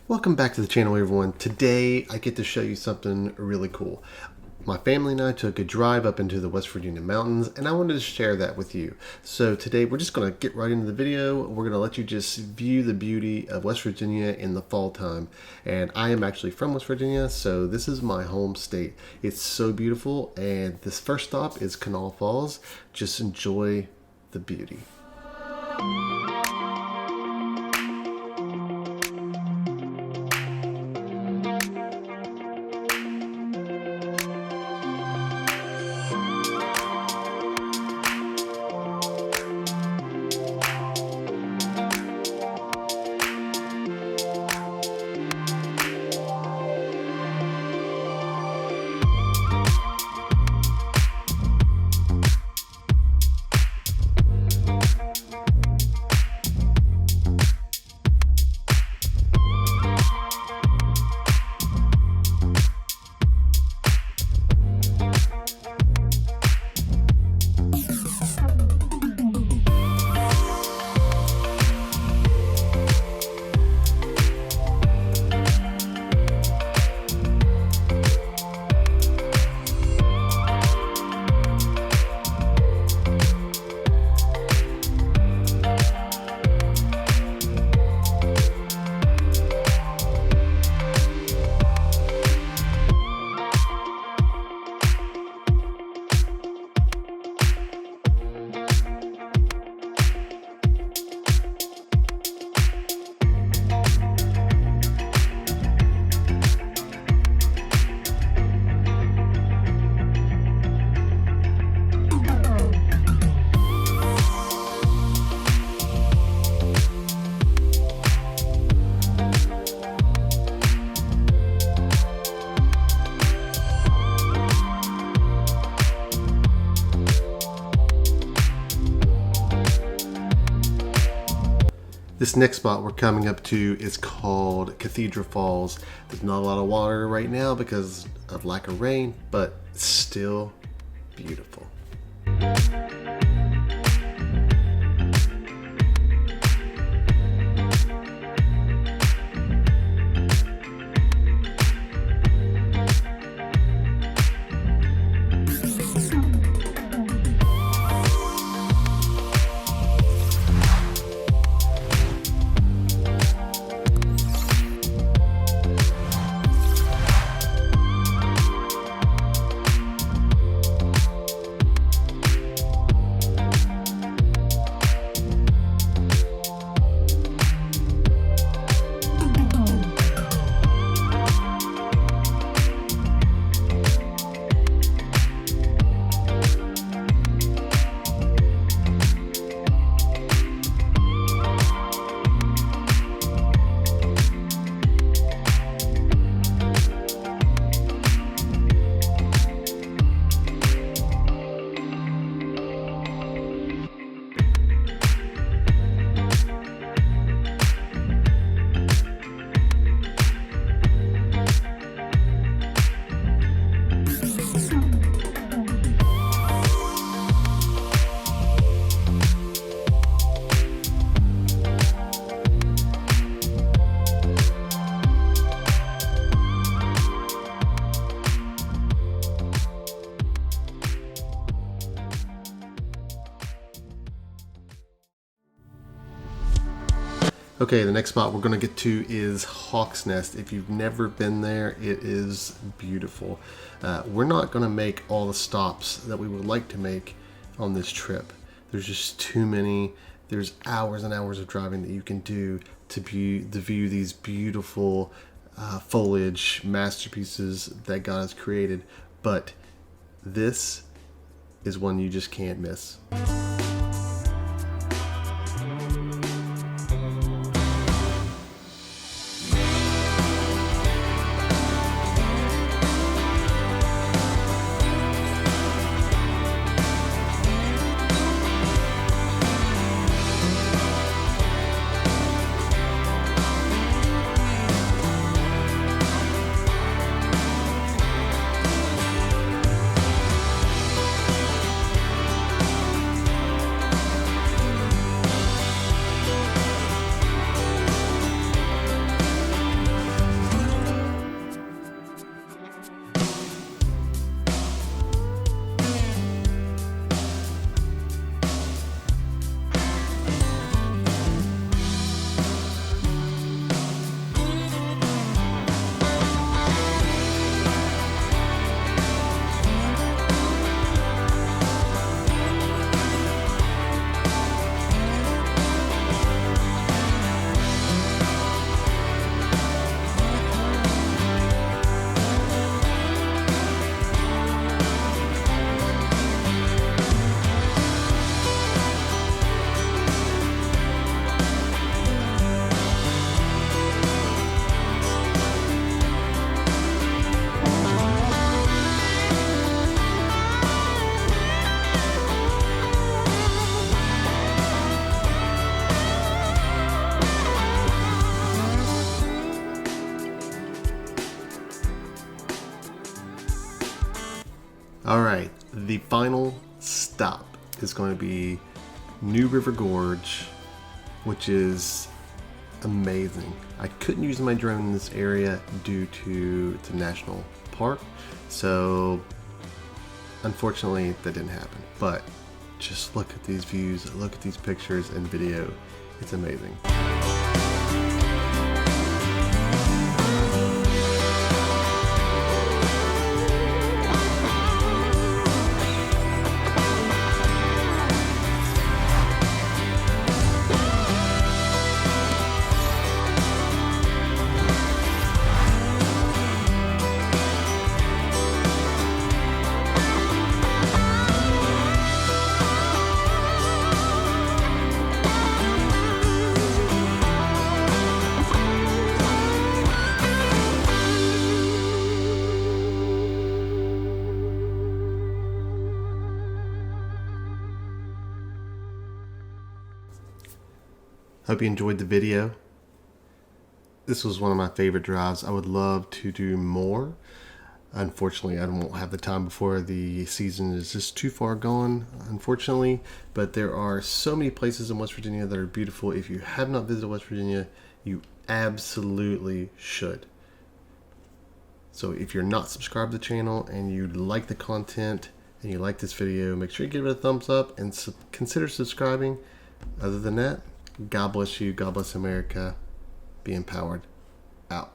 Welcome back to the channel, everyone. Today I get to show you something really cool. My family and I took a drive up into the West Virginia mountains, and I wanted to share that with you. So today we're just going to get right into the video. We're going to let you just view the beauty of West Virginia in the fall time. And I am actually from West Virginia, so this is my home state. It's so beautiful, and this first stop is Kanawha Falls. Just enjoy the beauty. This next spot we're coming up to is called Cathedral Falls. There's not a lot of water right now because of lack of rain, but it's still beautiful. Okay, the next spot we're going to get to is Hawk's Nest. If you've never been there, it is beautiful. We're not going to make all the stops that we would like to make on this trip. There's just too many. There's hours and hours of driving that you can do to view these beautiful foliage masterpieces that God has created. But this is one you just can't miss. final stop is going to be New River Gorge, which is amazing. I couldn't use my drone in this area due to it's a national park, so unfortunately that didn't happen. But just look at these views, look at these pictures and video. It's amazing. Hope you enjoyed the video. This was one of my favorite drives. I would love to do more. Unfortunately, I won't have the time before the season is just too far gone, unfortunately. But there are so many places in West Virginia that are beautiful. If you have not visited West Virginia, you absolutely should. So if you're not subscribed to the channel and you like the content and you like this video, make sure you give it a thumbs up and consider subscribing. Other than that, God bless you. God bless America. Be empowered. Out.